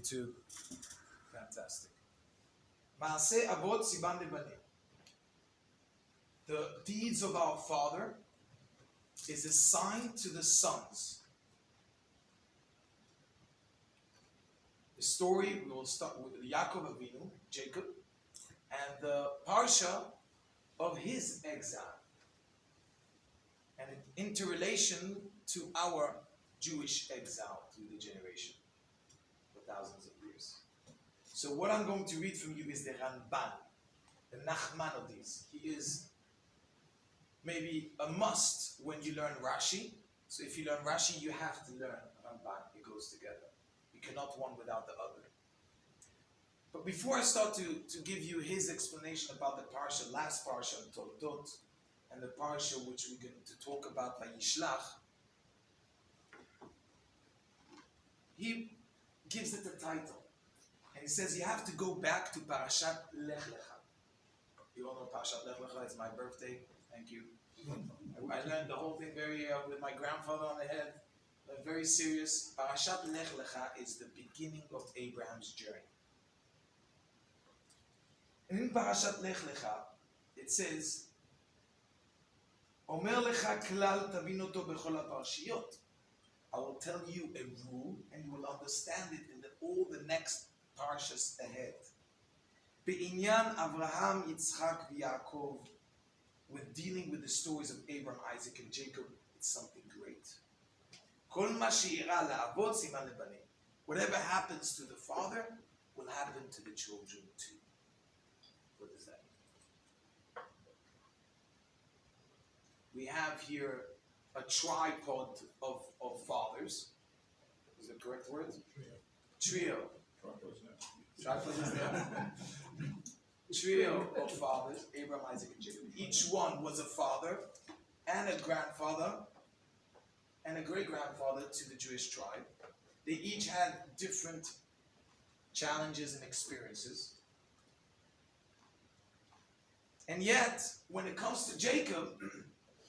too. Fantastic. Maaseh Avot Siban Lebanim. The deeds of our father is a sign to the sons. The story, we will start with Yaakov Avinu, Jacob, and the parsha of his exile. And in interrelation to our Jewish exile through the generation for thousands of years. So what I'm going to read from you is the Ramban, the Nachmanides. He is maybe a must when you learn Rashi. So if you learn Rashi, you have to learn Ramban. It goes together. You cannot one without the other. But before I start to give you his explanation about the parsha, last parsha, Toldot, and the parsha which we're going to talk about, Vayishlach, he gives it a title. And he says you have to go back to Parashat Lech Lecha. You all know Parashat Lech Lecha, it's my birthday. Thank you. I learned the whole thing very with my grandfather on the head. Very serious. Parashat Lech Lecha is the beginning of Abraham's journey. And in Parashat Lech Lecha, it says, Omer lecha klal tavin oto bechol haparshiyot. I will tell you a rule, and you will understand it in all the next parshas ahead. Be'inyan Avraham, Yitzchak, v'Yaakov, with dealing with the stories of Abraham, Isaac, and Jacob, it's something great. Kol ma she'ira la'avot siman lebanim. Whatever happens to the father will happen to the children too. What does that mean? We have here a tripod of fathers. Is that the correct word? Trio. Tripod is there. Trio of fathers, Abraham, Isaac, and Jacob. Each one was a father and a grandfather and a great-grandfather to the Jewish tribe. They each had different challenges and experiences. And yet, when it comes to Jacob,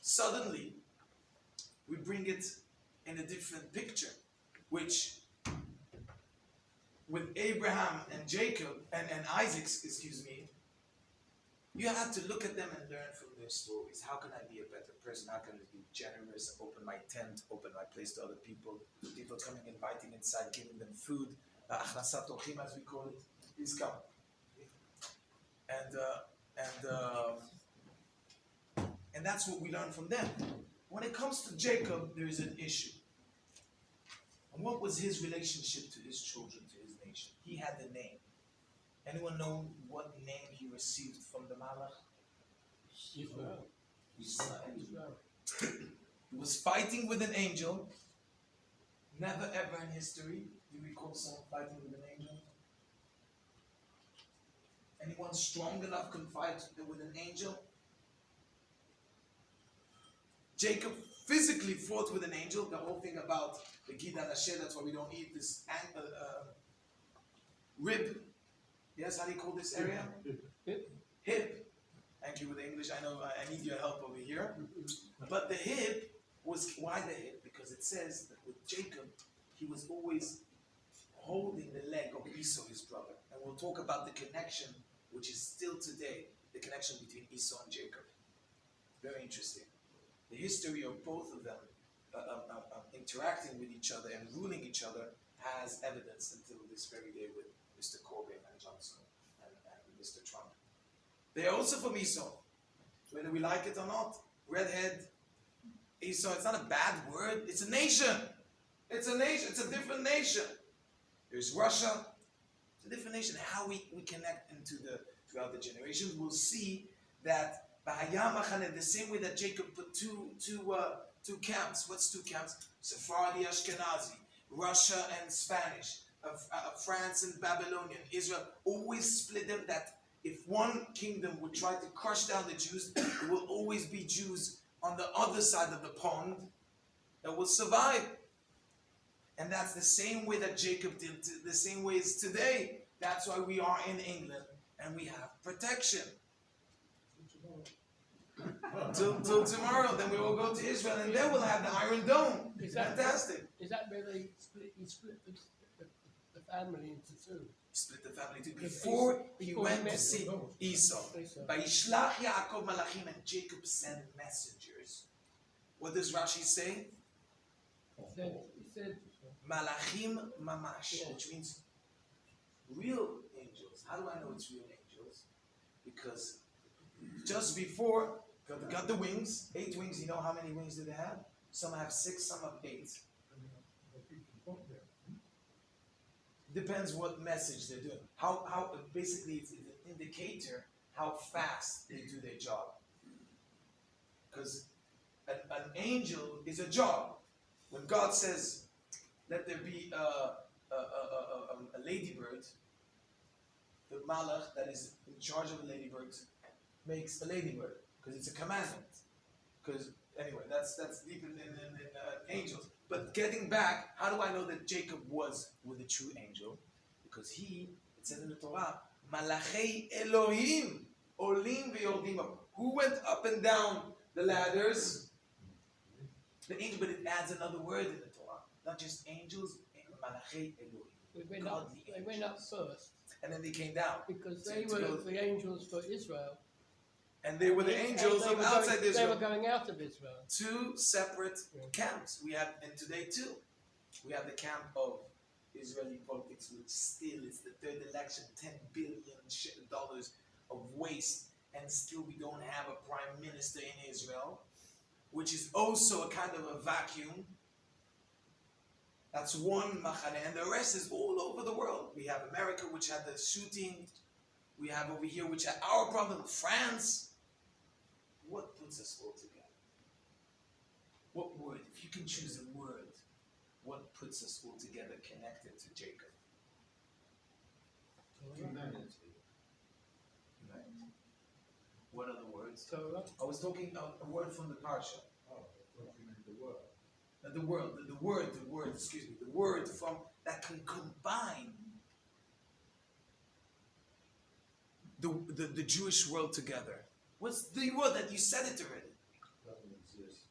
suddenly, we bring it in a different picture, which with Abraham and Jacob, and Isaac, you have to look at them and learn from their stories. How can I be a better person? How can I be generous, open my tent, open my place to other people? People coming, inviting inside, giving them food. Achnasat orchim, as we call it. Please come. And that's what we learn from them. When it comes to Jacob, there is an issue. And what was his relationship to his children, to his nation? He had the name. Anyone know what name he received from the Malach? Israel. He was fighting with an angel. Never ever in history do we recall someone fighting with an angel. Anyone strong enough can fight with an angel? Jacob physically fought with an angel. The whole thing about the Gid and Asher, that's why we don't eat this rib. Yes, how do you call this area? Hip. Thank you with the English. I know I need your help over here. But the hip was, why the hip? Because it says that with Jacob, he was always holding the leg of Esau, his brother. And we'll talk about the connection, which is still today, the connection between Esau and Jacob. Very interesting. The history of both of them interacting with each other and ruling each other has evidence until this very day with Mr. Corbyn and Johnson and Mr. Trump. They are also from Esau, whether we like it or not. Redhead, Esau, it's not a bad word, it's a nation. It's a nation, it's a different nation. There's Russia, it's a different nation. How we connect throughout the generations, we'll see that the same way that Jacob put two camps. What's two camps? Sephardi, Ashkenazi, Russia and Spanish, France and Babylonian, Israel. Always split them, that if one kingdom would try to crush down the Jews, there will always be Jews on the other side of the pond that will survive. And that's the same way that Jacob did, the same way as today. That's why we are in England and we have protection. Till tomorrow, then we will go to Israel, and then we'll have the Iron Dome. It's fantastic. Is that where they split the family into two. Split the family too. Because Before he before went he to met see Esau. Esau. Vayishlach Yaakov malachim, and Jacob sent messengers. What does Rashi say? He said Malachim mamash, Yeah. which means real angels. How do I know it's real angels? Because just before, got the wings, 8 wings. You know how many wings do they have? Some have 6, some have 8. Depends what message they're doing. How basically it's an indicator how fast they do their job. Because an angel is a job. When God says, "Let there be a ladybird," the malach that is in charge of a ladybird makes a ladybird because it's a commandment. Because anyway, that's deep in angels. But getting back, how do I know that Jacob was with a true angel? Because it says in the Torah, Malachei Elohim olim v'yordim. Who went up and down the ladders? The angel, but it adds another word in the Torah. Not just angels, Malachei Elohim. they went up first And then they came down. because they were the angels for Israel. And they were the angels of outside They Israel. were going out of Israel. 2 separate camps. We have, and today too, we have the camp of Israeli politics, which still is the third election, $10 billion of waste, and still we don't have a prime minister in Israel, which is also a kind of a vacuum. That's one machane, and the rest is all over the world. We have America, which had the shooting. We have over here, which had our problem, France. What puts us all together? What word, if you can choose a word, what puts us all together connected to Jacob? Humanity. Right. What are the words? Torah. I was talking a word from the Parsha. Oh, I thought you meant the word. The word from that can combine the Jewish world together. What's the word that you said it already? Doesn't exist.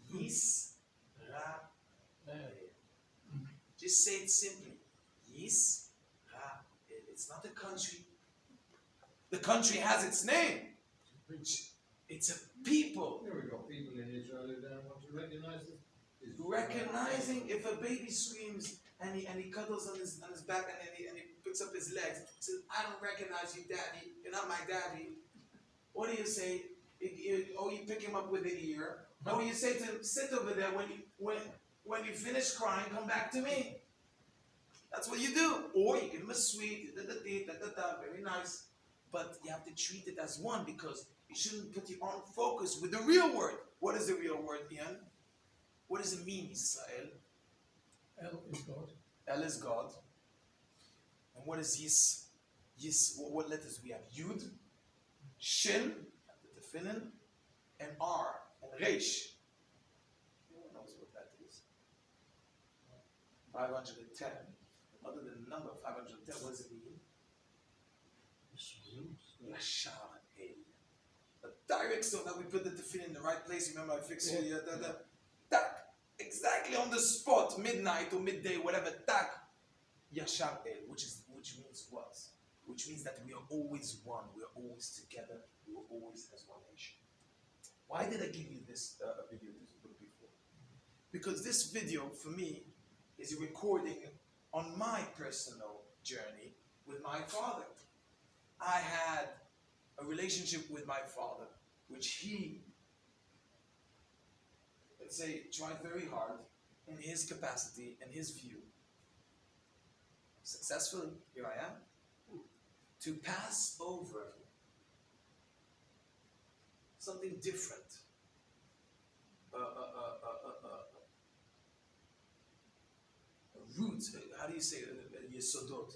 Yisrael. Just say it simply. Yisrael. It's not a country. The country has its name. It's a people. Here we got people in Israel who don't want to recognize it. Recognizing if a baby screams and he cuddles on his back and he picks up his legs, says, "I don't recognize you, daddy. You're not my daddy." What do you say? You pick him up with the ear. Or you say to him, "Sit over there. When you finish crying, come back to me." That's what you do. Or you give him a sweet, very nice. But you have to treat it as one, because you shouldn't put your own focus with the real word. What is the real word, Ian? What does it mean, Israel? El is God. El is God. And what is Yis? Yis, what letters we have? Yud, Shin, the tefillin, and R, and Resh. Anyone knows what that is? 510. Other than the number 510, what does it mean? Yashar El. The direct, so that we put the tefillin in the right place. Remember, I fixed all your tak, exactly on the spot, midnight or midday, whatever. Tak, Yashar El, which means what? Which means that we are always one. We are always together. We are always as one nation. Why did I give you this video before? Because this video, for me, is a recording on my personal journey with my father. I had a relationship with my father, which he, let's say, tried very hard in his capacity and his view. Successfully, here I am, to pass over something different. Roots, how do you say it? Yesodot.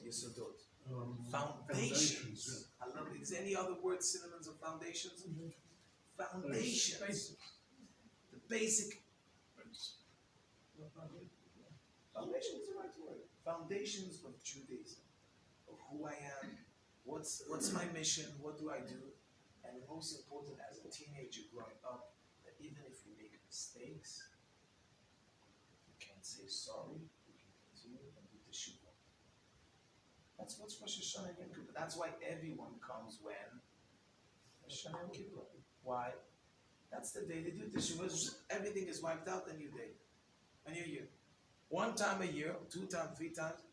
Foundations. I love it. Is there any other word synonyms of foundations? Foundations. Basics. The basic. Foundation is the right word. Foundations of Judaism. Of who I am. What's my mission? What do I do? And most important, as a teenager growing up, that even if we make mistakes, we can say sorry, we can continue and do the teshuvah. That's what's Rosh Hashanah and Yom Kippur. That's why everyone comes when Rosh Hashanah and Yom Kippur. Why? That's the day they do Teshuvah. Everything is wiped out, a new day, a new year. One time a year, 2 times, 3 times.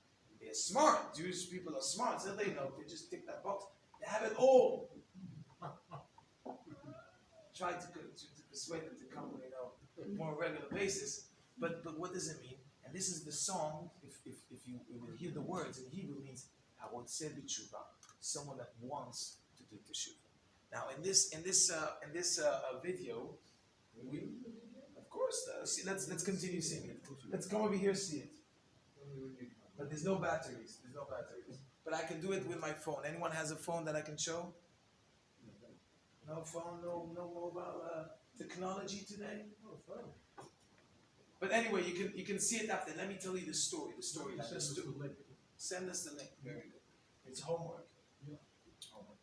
They're smart. Jewish people are smart, so they know. They just tick that box. They have it all. Try to persuade them to come, more regular basis. But what does it mean? And this is the song. If you will hear the words in Hebrew, means "Harotzeh b'tshuva," someone that wants to do teshuvah. Now, in this video, we, of course, see, let's continue seeing it. Let's come over here, see it. But there's no batteries. But I can do it with my phone. Anyone has a phone that I can show? No phone, no mobile technology today. No phone. But anyway, you can see it after. Let me tell you the story. Send us the link. Very good. It's homework. Yeah. Homework.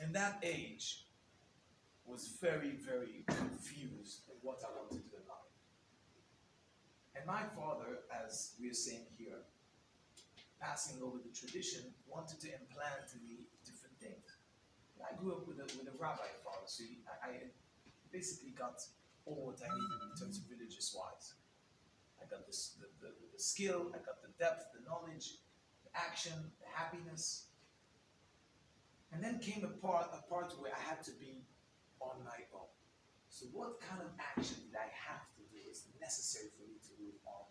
In that age, was very, very confused in what I wanted to do in life. And my father, as we are saying here, passing over the tradition, wanted to implant in me different things. And I grew up with a rabbi father, so I basically got all what I needed in terms of religious-wise. I got the skill, I got the depth, the knowledge, the action, the happiness. And then came a part where I had to be on my own. So what kind of action did I have to do is necessary for me to move on,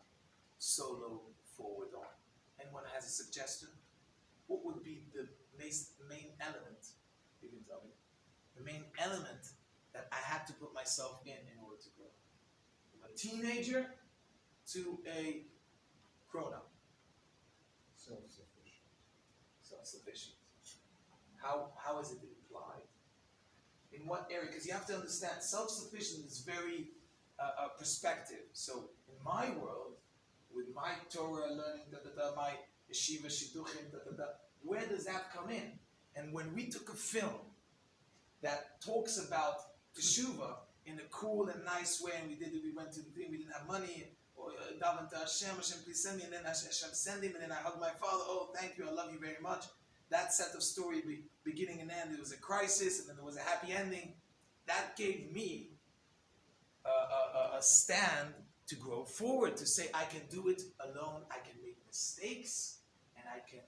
solo, forward on? Anyone has a suggestion? What would be the main element? You can tell me. The main element that I had to put myself in order to grow. From a teenager to a grown-up. Self-sufficient. How is it applied? In what area? Because you have to understand, self-sufficient is very perspective. So in my world, with my Torah learning, my yeshiva shidduchim, where does that come in? And when we took a film that talks about teshuva in a cool and nice way, and we went to the thing, we didn't have money, or daven to Hashem, please send me, and then Hashem send him, and then I hugged my father, oh, thank you, I love you very much. That set of story, beginning and end, there was a crisis, and then there was a happy ending. That gave me a stand to grow forward, to say I can do it alone, I can make mistakes, and I can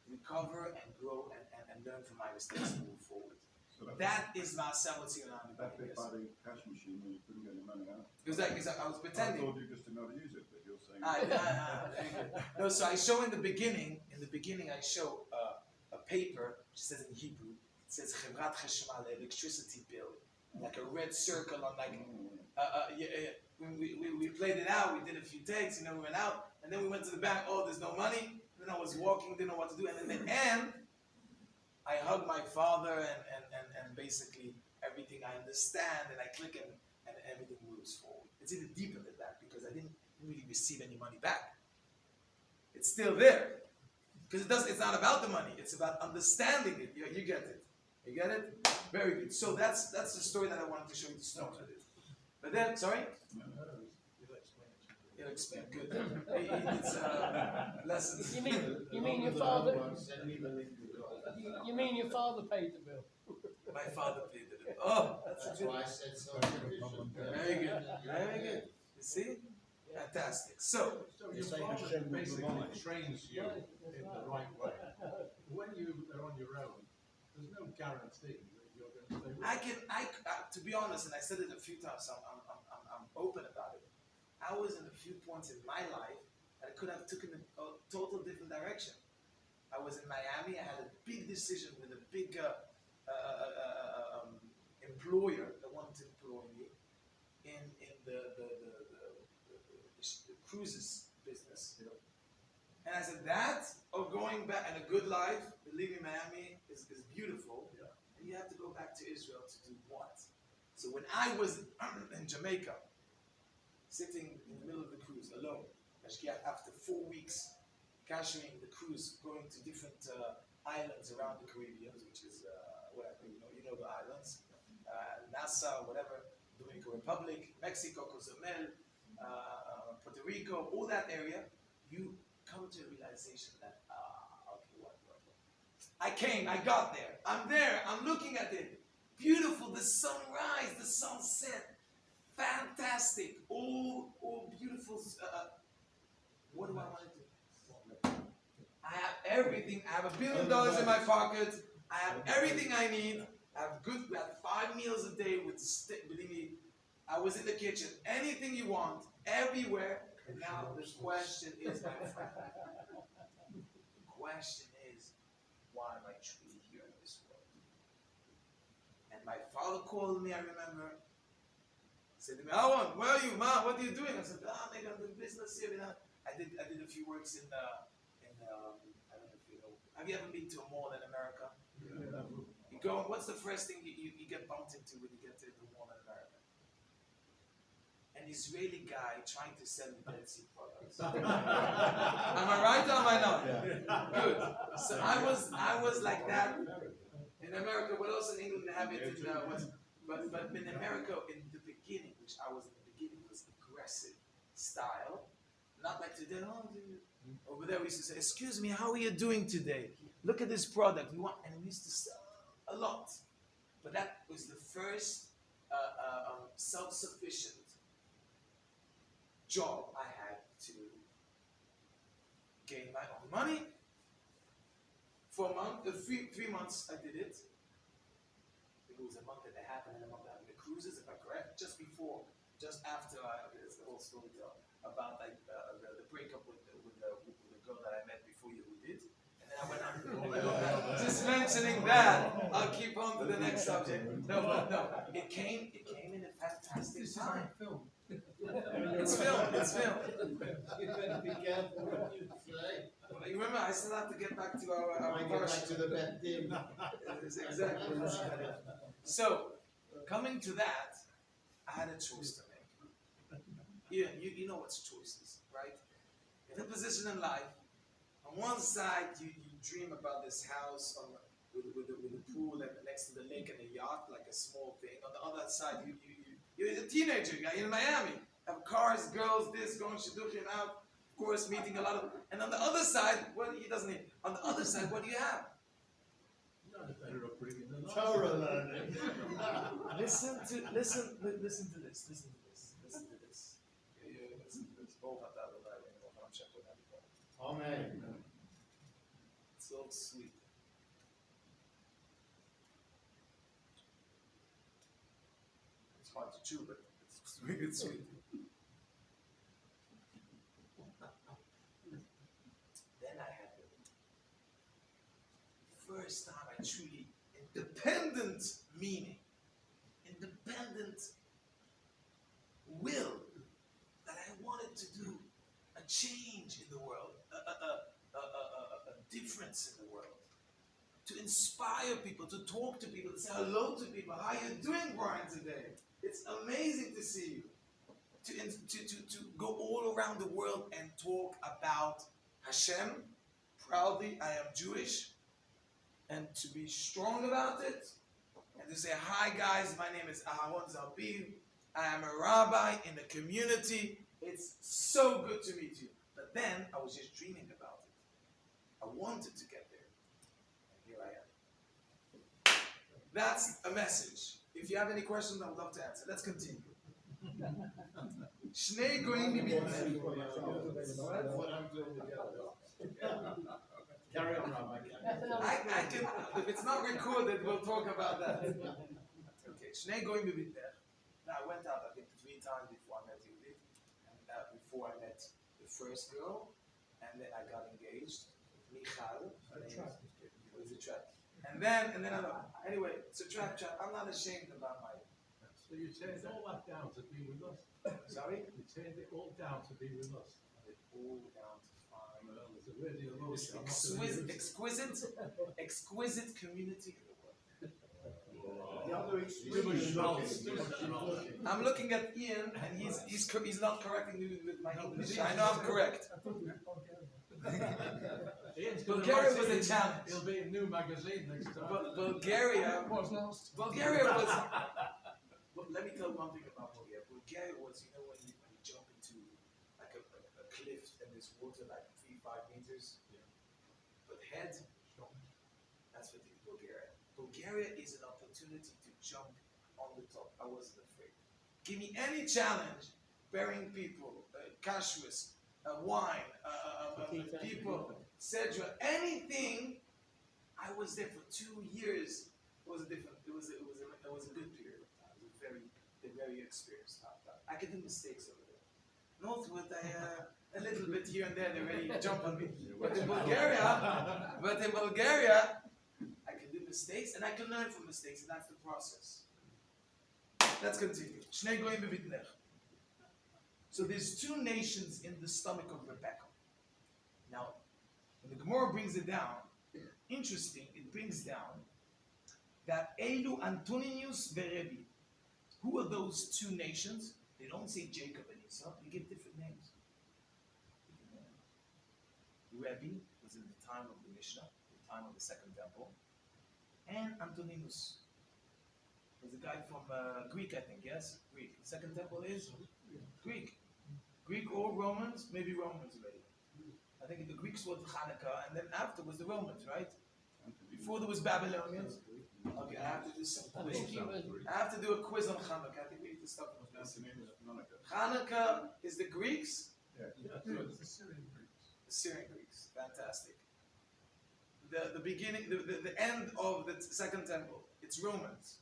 recover and grow and learn from my mistakes and move forward. So That is Ma'aseh Tzionanu. that bit by the cash machine when you couldn't get your money out. Exactly, I was I pretending. thought you just didn't know how to use it, but you're saying. Very good. No, so I show in the beginning I show a paper, which says in Hebrew, it says Chevrat Cheshmal, electricity bill, like a red circle on like, when we played it out, we did a few takes, we went out, and then we went to the bank, oh, there's no money, then I was walking, didn't know what to do, and in the end, I hug my father and basically everything I understand, and I click and everything moves forward. It's even deeper than that, because I didn't really receive any money back. It's still there. Because it's not about the money, it's about understanding it. You get it. You get it? Very good. So that's the story that I wanted to show you to start with. But then, sorry? You'll explain. Good. It's lessons. You mean your father? You mean your father paid the bill? My father paid the bill. Oh, That's good. why I said so. Very good. Very good. You see? Fantastic. So Your father basically trains you in the right way. When you are on your own, there's no guarantee that you're going to stay with to be honest, and I said it a few times, so I'm open about it. I was in a few points in my life that I could have taken a total different direction. I was in Miami. I had a big decision with a big employer that wanted to employ me in the cruises business. And I said, that or going back and a good life, leaving Miami is beautiful. Yeah. And you have to go back to Israel to do what? So when I was in Jamaica, sitting in the middle of the cruise alone, after 4 weeks, cashing the cruise, going to different islands around the Caribbean, which is whatever, you know the islands, Nassau, whatever, doing Dominican Republic, Mexico, Cozumel, Puerto Rico, all that area, you come to a realization that, okay, what? I got there, I'm looking at it. Beautiful, the sunrise, the sunset, fantastic, all beautiful. What do I want to do? I have everything. I have $1 billion in my pocket. I have everything I need. We have 5 meals a day with believe me, I was in the kitchen. Anything you want, everywhere. And now the question is, my friend. The question is, why am I truly here in this world? And my father called me, I remember. Said to me, Awan, where are you, Ma? What are you doing? I said, maybe I'm doing business here. I did a few works in I don't know if you know. Have you ever been to a mall in America? Yeah. You go, what's the first thing you get bumped into when you get to the mall in America? An Israeli guy trying to sell you Dead Sea products. Am I right or am I not? Yeah. Good. So I was like that in America, but also in England they have it in but in America in the beginning, which I was in the beginning, was aggressive style. Not like today, over there we used to say, excuse me, how are you doing today? Look at this product. And we used to sell a lot. But that was the first self-sufficient job I had to gain my own money. For a month, 3 months I did it. It was a month and a half, and then a month after the cruises, if I'm correct, just after it's the whole story about the breakup with the girl that I met before you did. And then I went on. Just mentioning that, I'll keep on to the next subject. No. It came in a fantastic time. It's film. You better be careful what you say. You remember, I still have to get back to our Get back to the bed dim. Exactly. So, coming to that, I had a choice to make. You know what's choices, right? In a position in life, on one side you dream about this house with a pool and next to the lake and a yacht, like a small thing. On the other side, you're a teenager, you're in Miami, have cars, girls, this, going shidduchim out, of course, meeting a lot of. And on the other side, he doesn't need. On the other side, what do you have? Not a better upbringing than Torah learning. Listen to this. Amen. It's so sweet. It's hard to chew, but it's sweet. Then I had the first time I truly independent meaning, independent will that I wanted to do a change in the world, a difference in the world, to inspire people, to talk to people, to say hello to people. How you doing, Brian, today? It's amazing to see you. To go all around the world and talk about Hashem. Proudly, I am Jewish. And to be strong about it. And to say, hi guys, my name is Aharon Zerbib. I am a rabbi in the community. It's so good to meet you. But then I was just dreaming about it. I wanted to get there. And here I am. That's a message. If you have any questions, I would love to answer. Let's continue. Shnei goyim b'mitneh. What I'm doing together. Carry on, Rabbi. I can, if it's not recorded, we'll talk about that. Okay, Shnei goyim b'mitneh. Now I went out, I think, 3 times before I met Yehudit, and before I met the first girl, and then I got engaged with Michal. It was a trap. And then anyway, it's a trap. I'm not ashamed about my. So you turned all that down to be with us? Sorry? You turned it all down to be with us? It's all down to find. Well, it's a really This emotional. exquisite community in the world. The other Too much extreme. knowledge, too much knowledge. I'm looking at Ian, and he's not correcting me with my English. I know I'm correct. Ian's gonna Bulgaria write was it a in- challenge. It'll be a new magazine next time. But Bulgaria was But let me tell you one thing about Bulgaria. Bulgaria was, when you jump into like a cliff and there's water like 3-5 meters. Yeah. But head, that's what in Bulgaria. Bulgaria is an opportunity to jump on the top. I wasn't afraid. Give me any challenge, burying people, kashrus, wine, people, cedra, anything. I was there for 2 years. It was a good period of time. It was very experienced. I could do mistakes over there. Northwood, a little bit here and there, they ready to jump on me. But in Bulgaria, I can do mistakes and I can learn from mistakes, and that's the process. Let's continue. Shnei goyim b'vitnech. So there's 2 nations in the stomach of Rebecca. Now, when the Gemara brings it down, interesting, it brings down that Elu Antonius veRabbi. Who are those 2 nations? They don't say Jacob and Esau, they give different names. Rabbi was in the time of the Mishnah, the time of the Second Temple, and Antoninus was a guy from Greek, I think, yes? Greek. The Second Temple is Greek. Greek or Romans, maybe Romans already. I think the Greeks were Hanukkah, and then after was the Romans, right? Before there was Babylonians. Okay, I have to do some quiz. I have to do a quiz on Hanukkah. I think we need to stop. That's the name of Monica. Hanukkah is the Greeks? It's the Syrian Greeks. The Syrian Greeks. Fantastic. The beginning, the end of the Second Temple, it's Romans.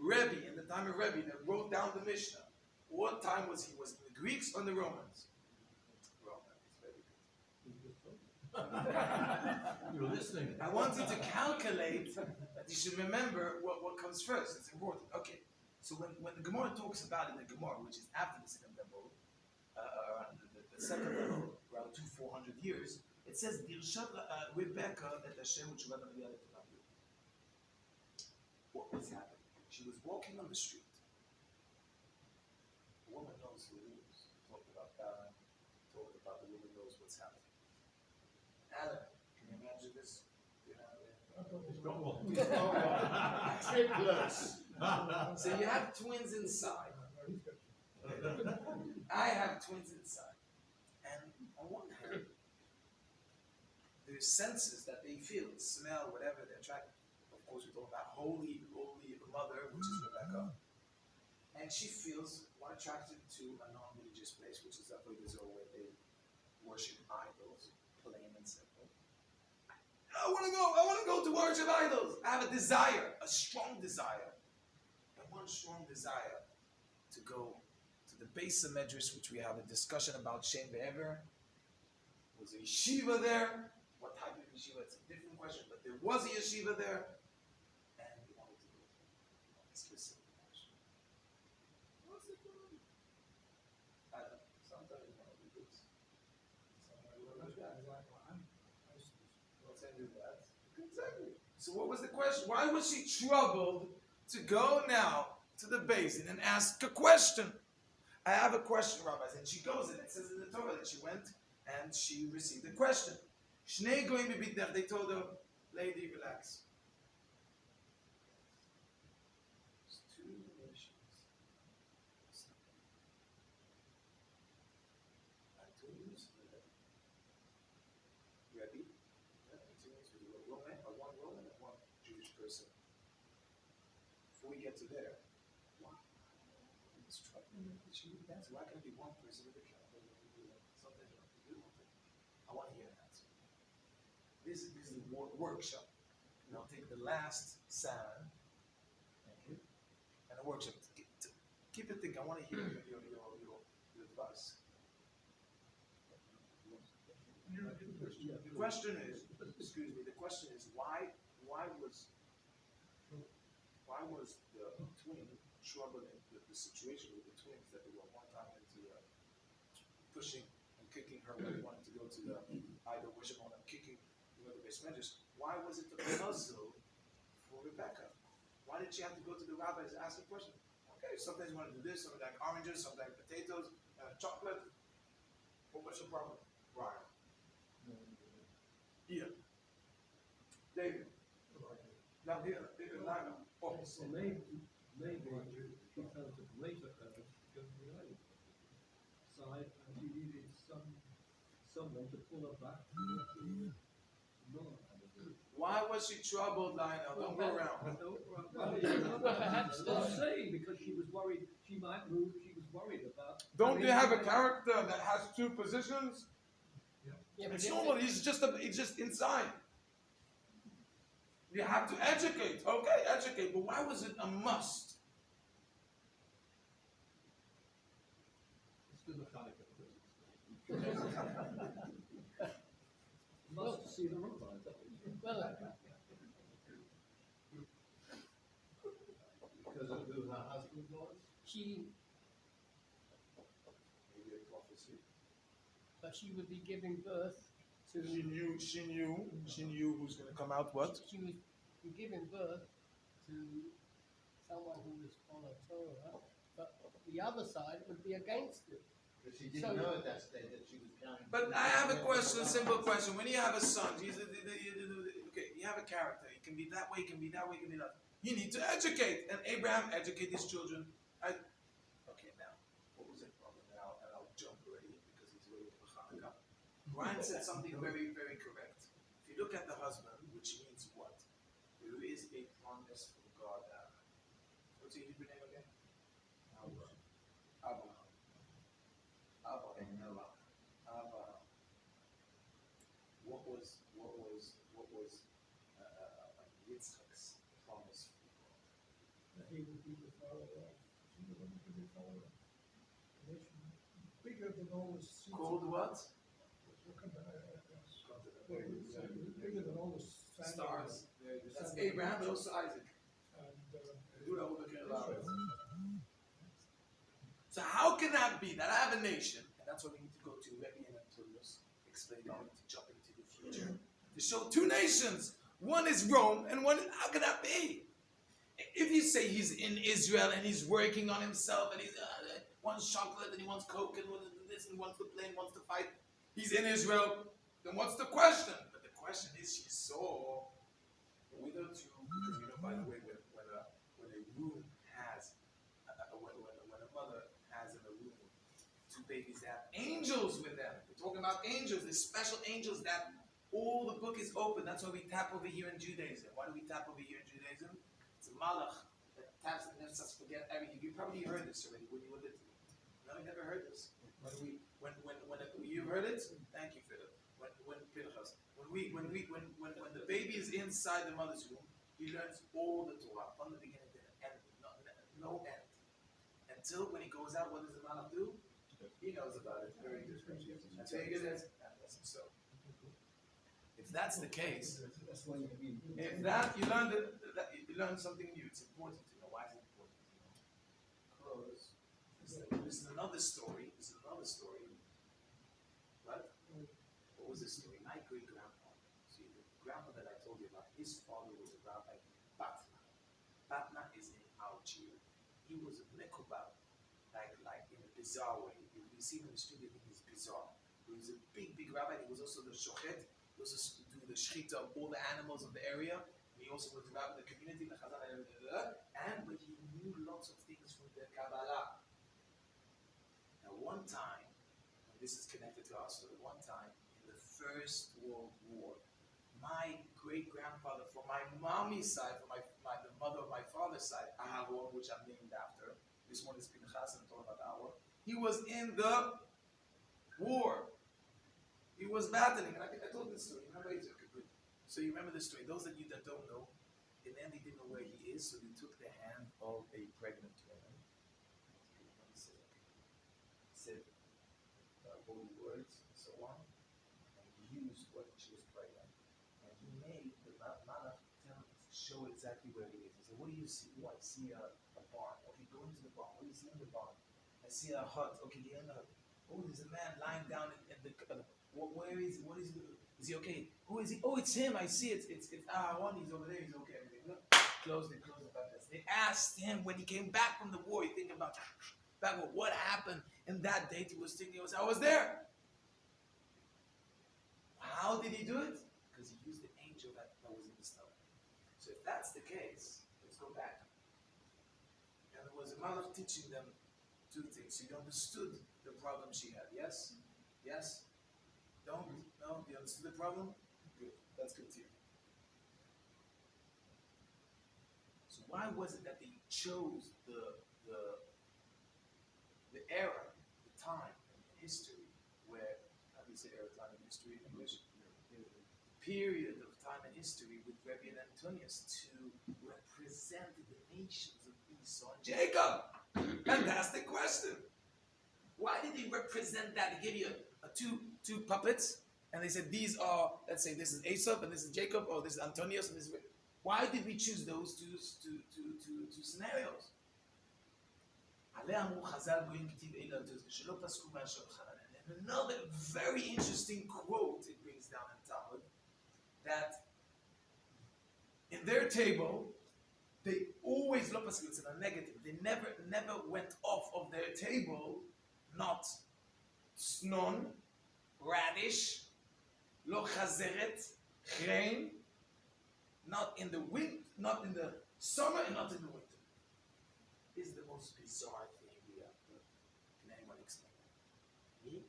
Rabbi, in the time of Rabbi, that wrote down the Mishnah, what time was he? Was it the Greeks or the Romans? Romans. Very good. You're listening. I want you to calculate that you should remember what comes first. It's important. Okay. So when the Gemara talks about it, the Gemara, which is after the Second Temple, around the Second Temple, around 400 years, it says, Dirshat Rebecca that Hashem would shuvah b'yad et Rabbi. What was happening? She was walking on the street. The woman knows the rules. Talked about that. Talked about the woman knows what's happening. Alan, can you imagine this? He's got one. Triplets. So you have twins inside. I have twins inside. And on one hand, there's senses that they feel, smell, whatever they're attracted. Of course, we're talking about holy mother, which is Rebecca. And she feels more attracted to a non-religious place, which is Avodah Zarah, where they worship idols, plain and simple. I want to go to worship idols. I have a desire, a strong desire. And one strong desire to go to the base of Medrash, which we have a discussion about Shem Be'ever. Was a yeshiva there? What type of yeshiva? It's a different question, but there was a yeshiva there. And we wanted to go to a specific question. What's it going? I don't know. Sometimes you want to do this. Sometimes you want to do that. What's I do that? Exactly. So what was the question? Why was she troubled to go now to the basin and ask a question? I have a question, rabbis, and she goes in. It says in the Torah that she went and she received a question. Shnei goyim b'bitnech. They told her, lady, relax. There's 2 nations. Antonius and Rabbi. Antonius was a Roman, one Roman and one Jewish person. Before we get to there, why? It's troubling that she would answer. Why can't it be one person with a calendar? Sometimes you have to do one thing. I want to hear an answer. This is the workshop. And I'll take the last salmon. Thank you. And a workshop. Keep it thinking. I want to hear your advice. The question is, excuse me, the question is why was the twin troubling the situation with the twins that they were one time into pushing and kicking her when they wanted to go to the idol worship on and kicking the base measures? Why was it the puzzle for Rebecca? Why did she have to go to the rabbis and ask a question? Okay, sometimes you want to do this, sometimes like oranges, sometimes potatoes, chocolate. Well, what's your problem? Right. Yeah. David. Now, here, David, line up. Oh, So maybe maybe she felt a greater urge to go to the other side, and she needed someone to pull her back to the north. Why was she troubled, Lionel? Don't go around. Perhaps I'm saying because she was worried she might move. She was worried about. Don't you have a character that has two positions? Yeah, but It's if normal. He's just inside. You have to educate. Okay, educate. But why was it a must? It's the mechanic of prison. Must see the rabbi. well, Because of who her husband was? she, Maybe a prophecy. but she would be giving birth to. She knew who's going to come out. What? She would be giving birth to someone who was follow Torah, but the other side would be against it. Because she didn't know at that stage that she was carrying. But I have a question, a simple question. When you have a son, okay, you have a character. It can be that way, it can be that way, it can be that. You need to educate. And Abraham educated his children. Okay, now, what was it? And I'll jump already because he's waiting for Hanukkah. Brian said something very, very correct. If you look at the husband, which means what? There is a promise from God. What's your Hebrew name again? Abraham. What was Yitzchak's promise from God? That he would be the father of. She was going to be the father of a nation bigger than all the seeds. Called what? Bigger than all the sand. Stars. That's Abraham, but also Isaac. So how can that be? That I have a nation, and that's what we need to go to Rabbi and Antonius, explain how to jump into the future. To show two nations. One is Rome, and one, how can that be? If you say he's in Israel and he's working on himself and he's wants chocolate and he wants Coke and wants this and wants to play and wants to fight, he's in Israel, then what's the question? But the question is, she saw the widow too, because by the way, when a room has, when a mother has in a room two babies that have angels with them. We're talking about angels, there's special angels that all the book is open. That's why we tap over here in Judaism. Why do we tap over here in Judaism? It's a malach that taps and lets us forget everything. You probably heard this already when you were little. No, you never heard this. When you heard it, thank you, Philip. When the baby is inside the mother's womb, he learns all the Torah from the beginning to the end, no end. Until when he goes out, what does the malach do? He knows about it. Very good. That's very good. That's so. If that's the case, if that you learn something new, it's important to know. Why is it important to know? Because this is another story. Right? What was the story? My great grandpa. See, the grandpa that I told you about, his father was a rabbi in Batna. Batna is in Algeria. He was a mekubal, like in a bizarre way. You see him in the street, you think he's bizarre. He was a big rabbi. He was also the shochet. He was to do the shechita of all the animals of the area. And he also was about the community, but he knew lots of things from the Kabbalah. Now, one time, and this is connected to our story, one time in the First World War, my great-grandfather from my mommy's side, from the mother of my father's side, I have one which I'm named after. This one is Pinchas and Torah. He was in the war. He was battling, and I think I told this story. Remember, so you remember this story. Those of you that don't know, in the end, he didn't know where he is, so he took the hand of a pregnant woman. Said holy words and so on, and he used what she was pregnant, and he made the malach show exactly where he is. He said, "What do you see?" "Oh, I see a barn." "Okay, go into the barn." "What do you see in the barn?" "I see a hut." "Okay, get in the hut." "Oh, there's a man lying down in the where is he? What is he? Is he okay?" "Who is he?" "Oh, it's him. I see it. It's one. He's over there. He's okay." Everything. Close it. They asked him when he came back from the war. You think about what happened in that date. He was thinking, I was there. How did he do it? Because he used the angel that was in the stomach. So if that's the case, let's go back. was a malach teaching them two things. She understood the problem she had. Yes? Yes? Don't? No? You understood the problem? Good. Let's continue. So why was it that they chose the era, the time, history, where, how do you say era, time, and history in English? Period of time and history with Rabbi and Antonius to represent the nations of Esau and Jacob? Fantastic question. Why did they represent that? They give you two puppets, and they said these are, let's say this is Esau and this is Jacob, or this is Antonius and this is. Why did we choose those two scenarios? And another very interesting quote it brings down in Talmud, that in their table, they always, lo pasuk, it's in a negative, they never went off of their table, not snon, radish, lo chazeret, grain, not in the wind, not in the summer, and not in the winter. This is the most bizarre thing we have. Can anyone explain that? Me?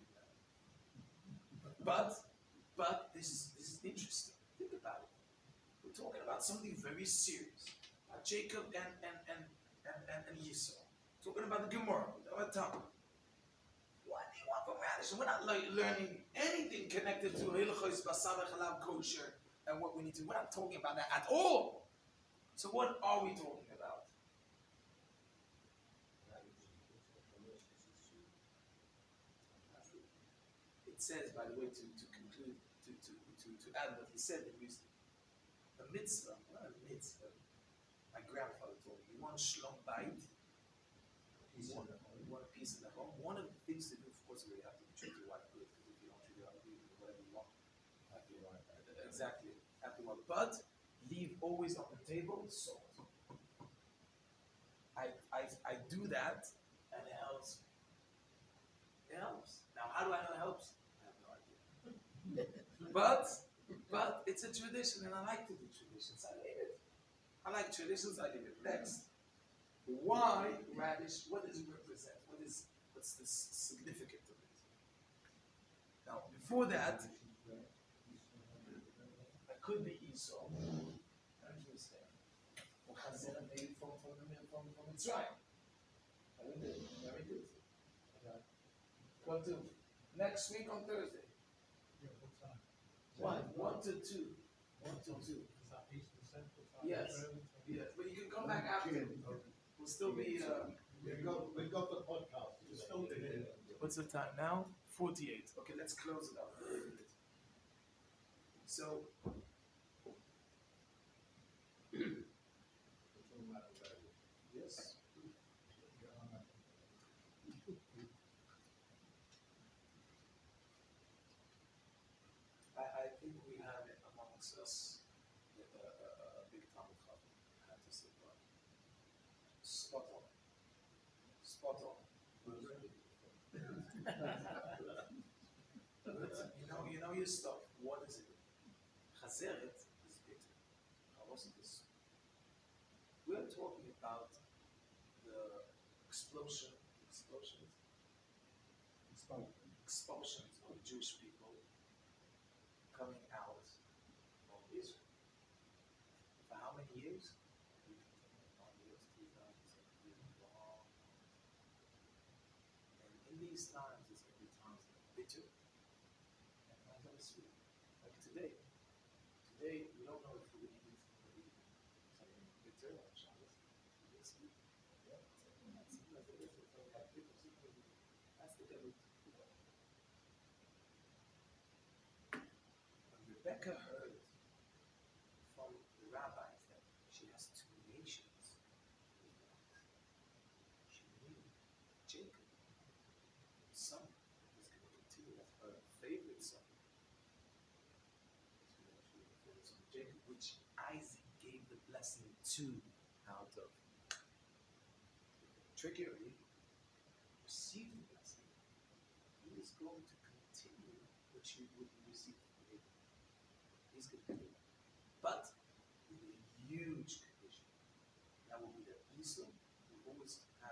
No. But this is interesting. Think about it. We're talking about something very serious. Jacob and Esau. Talking about the Gemara, our tongue. What do you want from radish? We're not learning anything connected to Hilchos Basar Chalav Kosher and what we need to. We're not talking about that at all. So what are we talking about? It says, by the way, to conclude, to add what he said, it was a mitzvah, not a mitzvah. My grandfather told me, you want shlom bayit? You want a piece of the home? One of the things to do, of course, we have to treat your wife good, because if you don't treat your wife good, you do whatever you want. Exactly. Happy wife. But leave always on the table salt. I do that, and it helps. It helps. Now, how do I know it helps? I have no idea. But it's a tradition, and I like to do traditions. I live it. I like traditions. I live it. Next, why radish? What does it represent? What's the significance of it? Now, before that, I could be Esau. Understand? Or Chazera made from Mitzrayim. Very good. Come to next week on Thursday. Yeah, what time? 1 to 2. 1 to 2. Is that Eastern Central Time? Yes. Yes, but you can come back after. We'll still be. We've got the podcast. It's still there. What's the time now? 48. Okay, let's close it up. So. Yes. I think we have it amongst us a big time of trouble. I have to say, but spot on. Spot on. You know your stuff. What is it? Chazeret is bitter. How was this? We are talking about the expulsions of Jewish people coming out of Israel. For how many years? 2000 years, and in these times, it's going to be times that are bitter and times that are sweet. Like today. Today, we don't know if we're going to eat something bitter or Shabbos. It's sweet. Yeah. That's the devil. Rebecca heard from the rabbis that she has two nations. She knew Jacob, son, was going to continue. That's her favorite son. Jacob, which Isaac gave the blessing to out of trickery, received the blessing. He is going to continue what you would receive from Abraham. He's going to do it. But with a huge condition. That will be that Esau will always have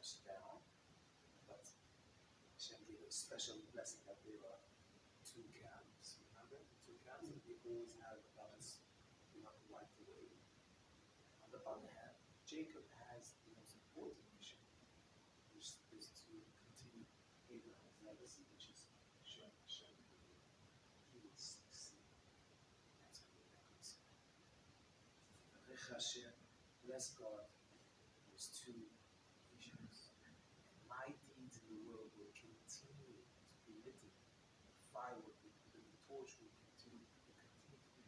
us down, but Hashem gave a special blessing that there are two camps. Remember the two camps that we always have balance, we have to wipe away. On the other hand, Jacob has the most important mission, which is to continue Abraham's legacy, which is showing Hashem that he will succeed. That's what we're going to say. Hashem, bless God, there's two missions. And my deeds in the world will continue to be lit. The fire will be lit. The torch will continue to be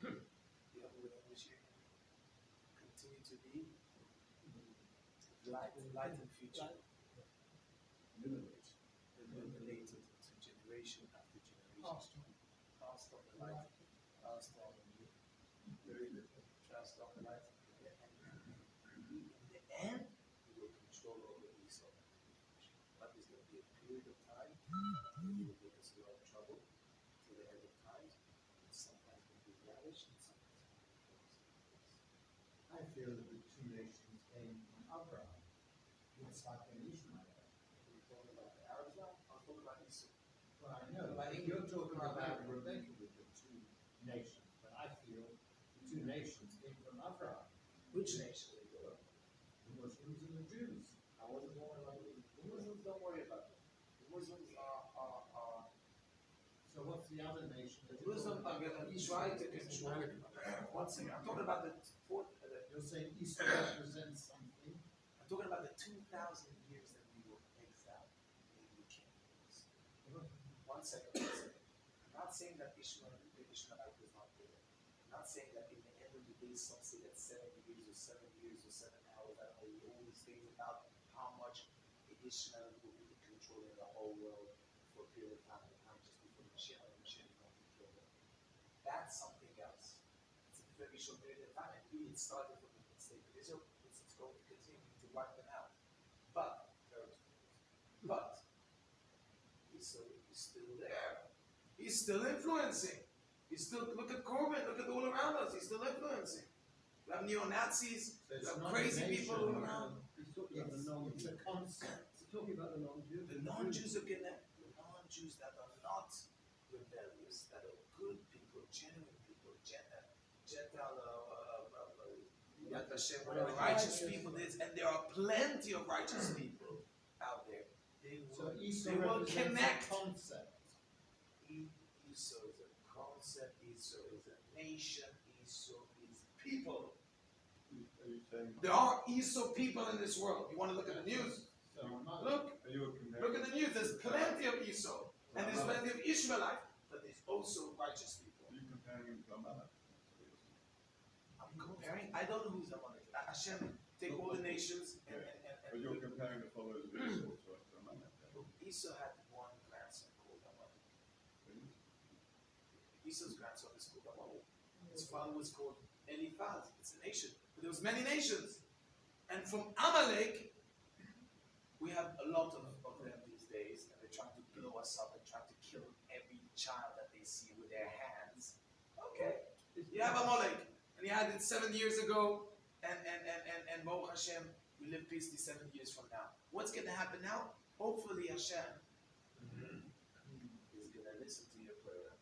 lit. The other way English here. Continue to be light in future. Illuminated to generation after generation. Passed on the light. Passed on the light. In the end, he will control over Esau. But there's going to be a period of time where he will make us a lot of trouble till the end of times. And sometimes we'll be ravished and sometimes we'll be close. I feel that the two nations came from Abraham, Yitzhak and Ishmael. Are you talking about the Arabs now? I'm talking about Esau. Well, I know, I think you're talking about Rebecca with the two nations, but I feel the two nations came from Abraham. Which nation they go? The Muslims and the Jews. I wasn't worried about it. The Muslims don't worry about it. The Muslims are So what's the other nation? the Muslims are going to try to control. One second. I'm talking about the fourth. You're saying Easter represents something? I'm talking about the 2,000 years that we were exiled in the kingdoms. 1 second, 1 second. I'm not saying that the Ishmaelite was not there. I'm not saying that in the end of the day, some say that 7 years or 7 years or 7 hours, I don't know all these things about how much the Ishmaelites will be controlling the whole world for a period of time, and not just before Mashiach, and Mashiach is going to control them. That's something else. It's a very short period of time, and really it started from the state of Israel. It's going to continue to wipe them out. But Esau is still there. He's still influencing. He's still, look at Corbyn, look at all around us. He's still influencing. We have neo-Nazis, we have crazy people all around. He's talking about the non-Jews. It's a concept. He's talking about the non-Jews. The non-Jews are gonna, the non-Jews that are not rebellious, that are good people, genuine people, Gentile, righteous people, and there are plenty of righteous people out there. So Esau They will represents connect. a concept. Esau is a concept, Esau is a nation, Esau is people. Are you saying, There are Esau people in this world. You want to look at the news? So I'm not. Look are you at the news. There's plenty of Esau, and there's plenty of Ishmaelites, but there's also righteous people. comparing him to Amalek? I'm comparing. I don't know who's Amalek. Hashem take all the nations and But you're comparing the followers of Esau to Amalek. Esau had one grandson called Amalek. Esau's grandson is called Amalek. His father was called Eliphaz. It's a nation. But there was many nations. And from Amalek, we have a lot of them these days, and they're trying to blow us up and trying to kill every child that they see with their hands. Okay. You have Amalek, and he had it 7 years ago, and Baruch Hashem, we live peacefully 7 years from now. What's going to happen now? Hopefully Hashem is going to listen to your prayer,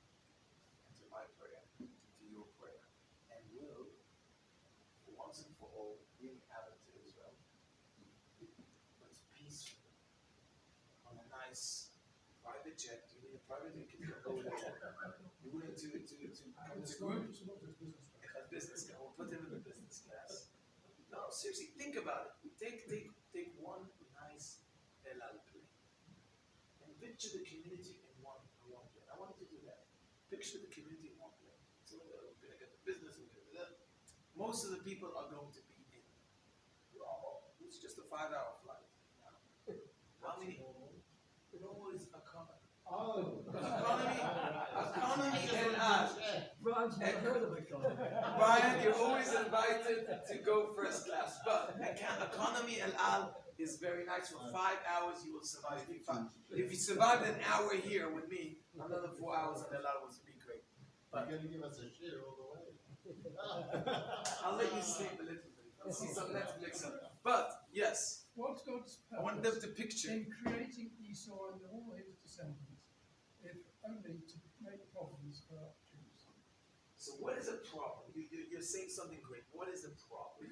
and to my prayer, and to your prayer, and will, for once and for all, bring Adam to Israel. But peacefully, on a nice private jet. You need a private jet, you can go with it. You willing to come to group? A business class. We'll put him in the business class. No, seriously, think about it. Take one nice El Al plane and picture the community in one plane. I wanted to do that. Picture the community in one plane. So we're going to get the business. Most of the people are going to be in. It's just a 5-hour flight. How many? Normal is economy. Oh. Economy El Al. Brian's never heard of economy. Brian, you're always invited to go first class, but economy El Al is very nice. For 5 hours, you will survive. If you survive an hour here with me, another 4 hours on El Al would be great. You're going to give us a share all the way. I'll let you sleep a little bit. I'll see some Netflix. But yes, What's God's I want them to picture. in creating Esau and all his descendants, if only to make problems for Jews. So what is the problem? You're saying something great. What is the problem?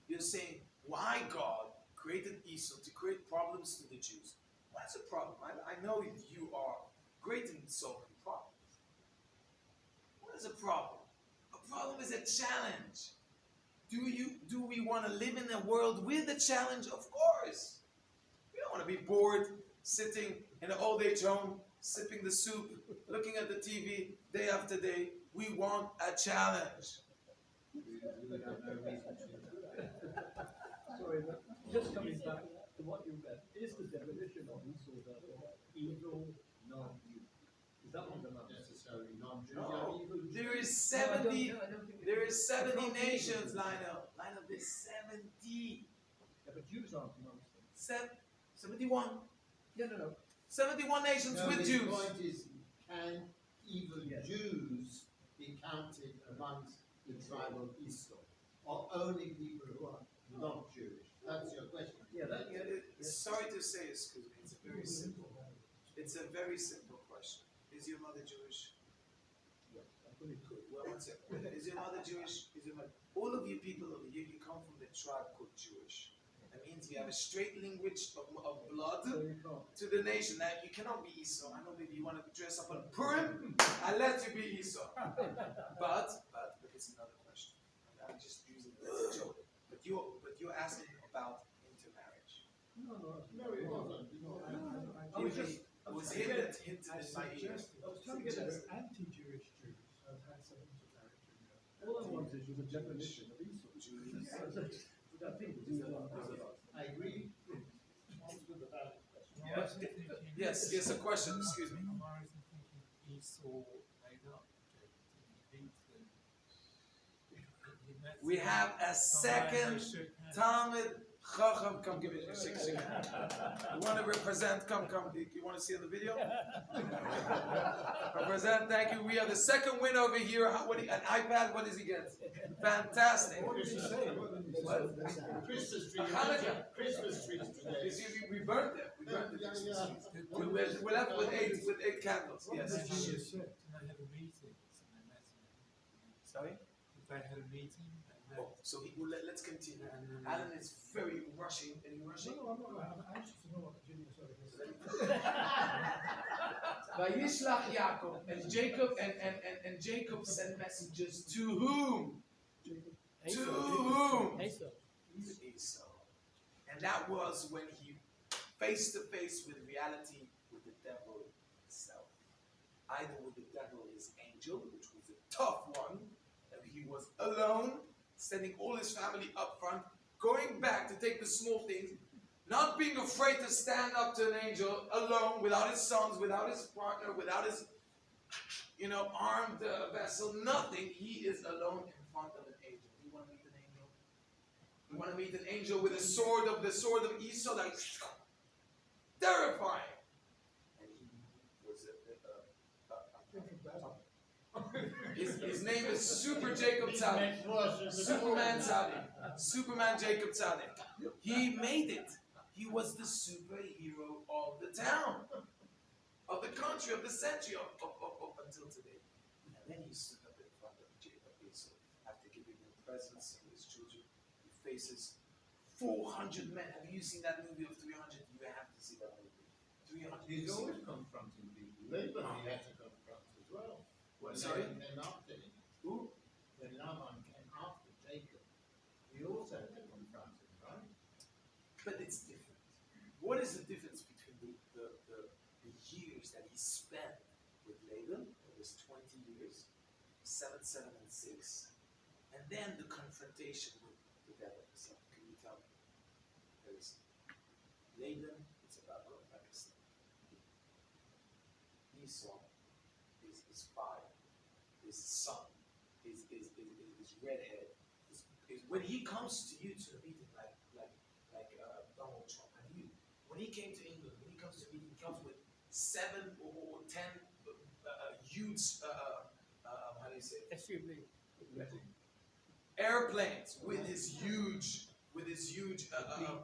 You're saying why God created Esau to create problems to the Jews. What's the problem? I know you are great in solving problems. What is the problem? A problem is a challenge. Do we want to live in a world with a challenge? Of course. We don't want to be bored sitting in an old age home, sipping the soup, looking at the TV day after day. We want a challenge. We have no reason to. Sorry, but just coming back to what you read, is the definition of Esau therefore evil, non-Jew? Is that what the Not matter? necessarily non-Jew. No. Evil Jew? There is No, I don't 70. think There is 70 I can't think nations, of it. Lionel. Lionel, there's 70. Yeah, but Jews aren't amongst them. 71. Yeah, no. 71 nations No, with the Jews. point is, can evil Yes. Jews be counted amongst the tribe of Esau? Or only people who are not Jewish? That's your question. Yeah, that, yeah, Sorry to say, excuse me, it's a very simple. It's a very simple question. Is your mother Jewish? yeah, I believe so. Good. Well, one second. Is your mother Jewish? Is your mother? All of you people over here, you come from the tribe called Jewish. That means you have a straight lineage of blood So you can't. to the nation. Now, you cannot be Esau. I know maybe you want to dress up on Purim. I let you be Esau. But it's another question. I'm just using it as a joke. But you're asking about intermarriage. No. No, it wasn't. I was just, It was him that hinted I in my ear. was trying to get Suggest at anti-Jewish Jews have had some intermarriage in there. all I wanted was a definition of Esau. But I think the Jews aren't part of us. I agree. Yes, a question, excuse me. Why is he thinking Esau made up? He met We have a second Talmud Chacham. Come give me a shake. You want to represent? Come. You want to see the video? Represent. Thank you. We have the second win over here. An iPad. What does he get? Fantastic. What did he say? What? Christmas tree. Hanukkah. Christmas trees You today. see, we burnt them. We burnt the Christmas trees. We'll have with eight candles. What Yes. did Jesus say? They had a meeting, so they met him. Sorry. They had a meeting, they met. Oh, so let's continue. Alan is very rushing. Are you rushing? No, I'm anxious to know what Virginia said. Vayishlach Yaakov, and Jacob sent messengers to whom? To whom? Esau. To Esau. And that was when he face to face with reality with the devil himself. Either with the devil, his angel, which was a tough one, and he was alone, sending all his family up front, going back to take the small things, not being afraid to stand up to an angel alone, without his sons, without his partner, without his, armed vessel, nothing. He is alone in front of an angel. Do you want to meet an angel? You want to meet an angel with the sword of Esau, like terrifying. And he was his name is Super Jacob Tzaddik. Superman Tzaddik. Superman Jacob Tzaddik. He made it. He was the superhero of the town, of the country, of the century, up until today. And then he stood up in front of Jacob Esau after giving him presents and his children. He faces 400 men. Have you seen that movie of 300? You have to see that movie. 300. He's You see always it? confronting people. Laban he had to confront as well. When Sorry? Laban came after him. Who? When Laban came after Jacob, he also had to confront him, right? But it's different. What is the difference between the years that he spent with Laban? It was 20 years, 7, 7, and 6. And then the confrontation with the devil himself. Can you tell me? Because Laban, it's about going back to sleep. Esau is his father, his son, his redhead. When he comes to you to a meeting like Donald Trump, when he came to England, when he comes to a meeting, he comes with 7 or 10 huge, how do you say it? SUV. Airplanes with his huge Big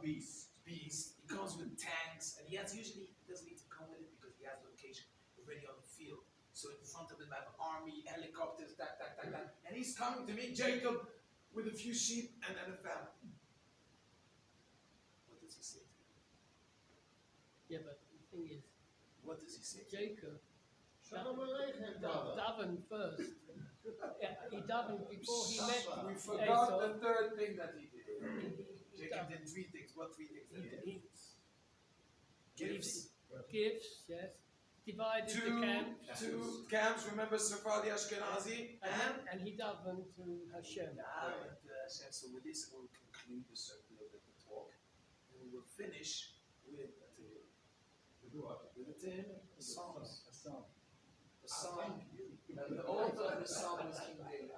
beast. beast. He comes with tanks, and he usually doesn't need to come with it because he has location already on the field. So in front of him, I have an army, helicopters, that. And he's coming to meet Jacob with a few sheep and a family. What does he say to him? Yeah, but the thing is, What does he say? Jacob Shalom Aleichem, brother. davened first. Yeah, he davened before he met We forgot Esau. the third thing that he did. He Jacob davened. did three things. What three things did he do? Gifts. Gifts. Gifts, yes. Divided the camps. Two camps, remember Sephardi, Ashkenazi, And he davened to Hashem. Hashem. So with this, we'll conclude the circle of the talk. And we will finish with a psalm. A psalm. And the author of the psalm was King David.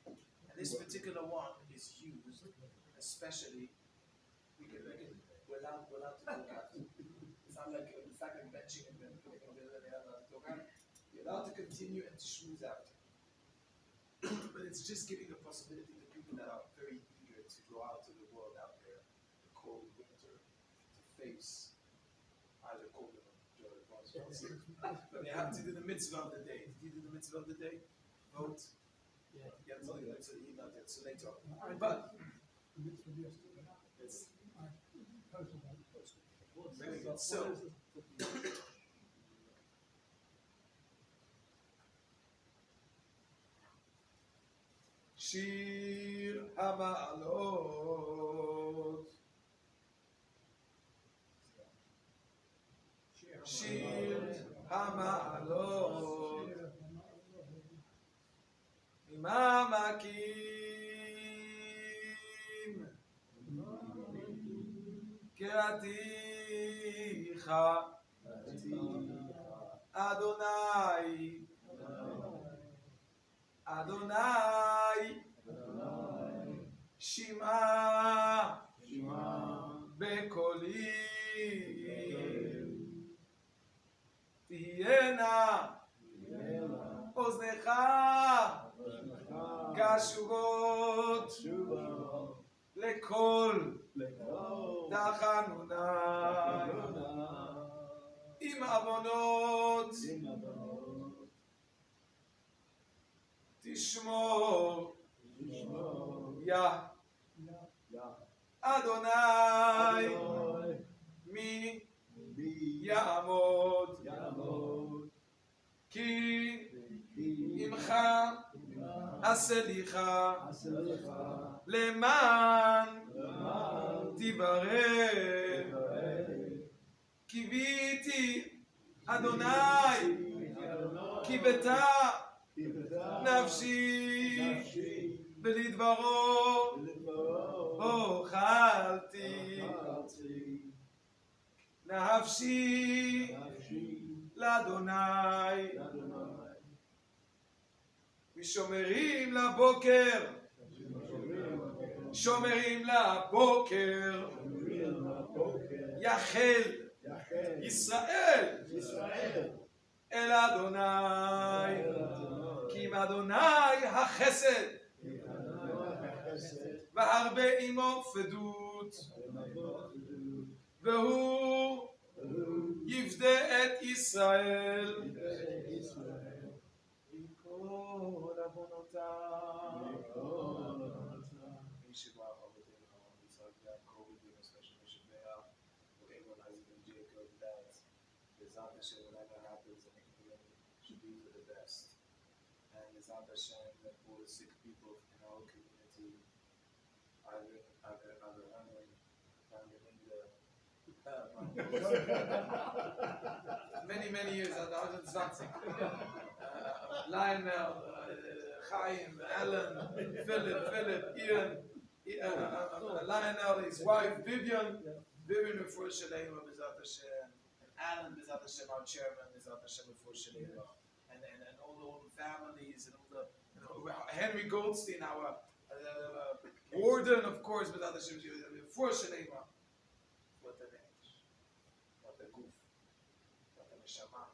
And this particular one is used, especially, we're allowed to look at it. It's not like the fact of benching and then putting a bit of the other. You're allowed to continue and to schmooze out. But it's just giving the possibility to people that are very eager to go out to the world out there, the cold winter, to face either cold or joy. But they have to do the mitzvah of the day. Did you do the mitzvah of the day? Vote. Yeah. Yeah, so not yet, so later on. But it's very good. So Shir Hama'alot, Shir Hama'alot, Imamakim, Keraticha, Adonai, Adonai, Shema, Bekoli, Tihena, Oznecha, Kashuvot, Lekol, Tachanunai, Im Avonot, Tishmor, Yah, Adonai, Mi, Ya'amod, Ki, Imcha, Aselicha, Leman, Tivareh, Kiviti, Adonai, Kiveta, Nafshi, Belidvaro, Ochalti, Nafshi, Ladonai, Mishomerim Laboker, Shomerim Laboker, Yachel, Israel, El Adonai, Kim Adonai HaChesed, והרבה עמו פדות, והוא יפדה את ישראל מכל עוונותיו. מי שברך אבותינו אברהם ויצחק ויעקב ובנו especially Moshe or Abraham, Isaac and Jacob, that Bezat Hashem, whatever happens in England should be for the best. And Bezat Hashem, that for the sick people in our community, either many years at the Lionel, Chaim, Alan, Philip, Ian, Lionel, his wife, Vivian before Shalema, Bezat Hashem, and Alan, Bezat Hashem, our chairman, Bezat Hashem, before Shalema, and all the families, and all the, Henry Goldstein, our warden, of course, Bezat Hashem, before Shalema. What an age, what a goof, what a neshama.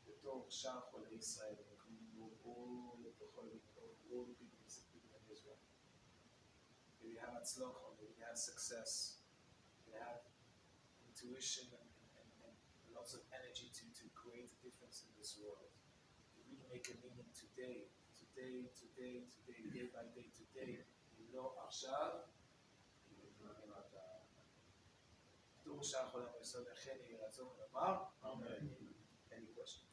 בתור שאר חולי ישראל, including all the people in Israel. We have atzlocha, may we have success, may we have intuition and lots of energy to create a difference in this world. If we can make a meaning today, day by day, today, לא עכשיו, דור שח עולם יסוד לכן יהי רצון לומר, any questions?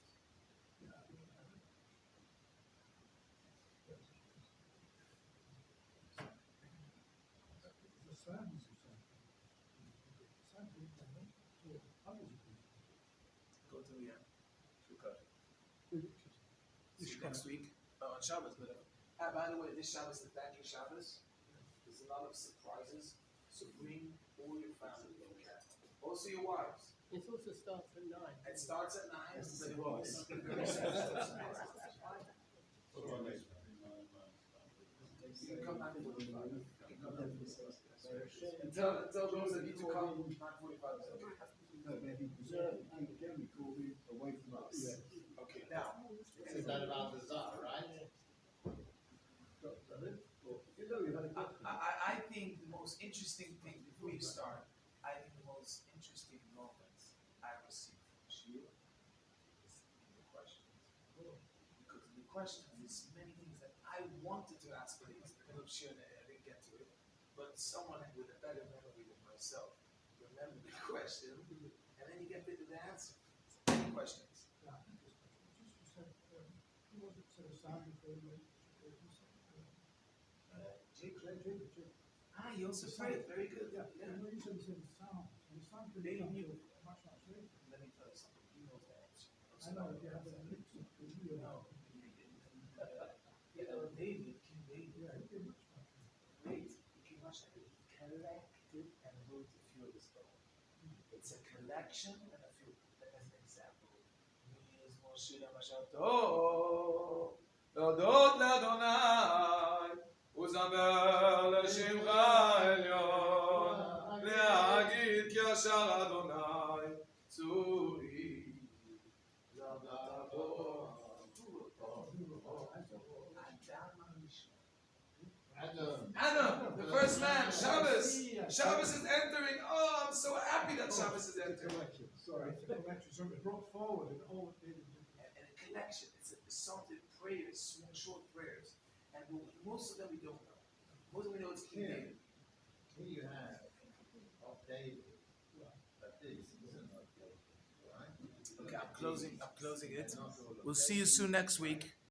Go to the end. See you next week. On Shabbos, but by the way, this Shabbos is banking Shabbos. There's a lot of surprises, so bring all your family you can. Also your wives. It also starts at 9. It starts at 9. Yes, but it it will be was. You can come 9:45. Tell those of you to come 9:45. No, maybe preserve and again we call him away from us. Okay, now. Is that about the Zah, right? I think the most interesting thing before you start, I think the most interesting moments I received from Shia is in the questions. Because in the questions, there's many things that I wanted to ask, but it was the middle of Shia and I didn't get to it. But someone with a better memory than myself remembered the question, and then you get to the answer. Any questions? You also prayed. Very good. Yeah. Let me tell you something. You know the answer. I know if you have an elixir, you know. David, King David. Yeah, he did much better. Wait, King David collected and wrote a few of his poems. It's a collection and a few. As an example, is Moshe Mashato, להודות לאדוני, וזמר לשמך העליון, להגיד כי ישר אדוני, צורי, Adam, the first man, Shabbos. Shabbos is entering. Oh, I'm so happy that Shabbos is entering. Sorry, it's a collection, so it was brought forward and all it did was And a collection, it's assorted prayers, small, short prayers. And most of them we don't know. Most of them we know it's King David. Here you have of David, but this isn't of David, right? Okay, I'm closing it. We'll see you soon next week.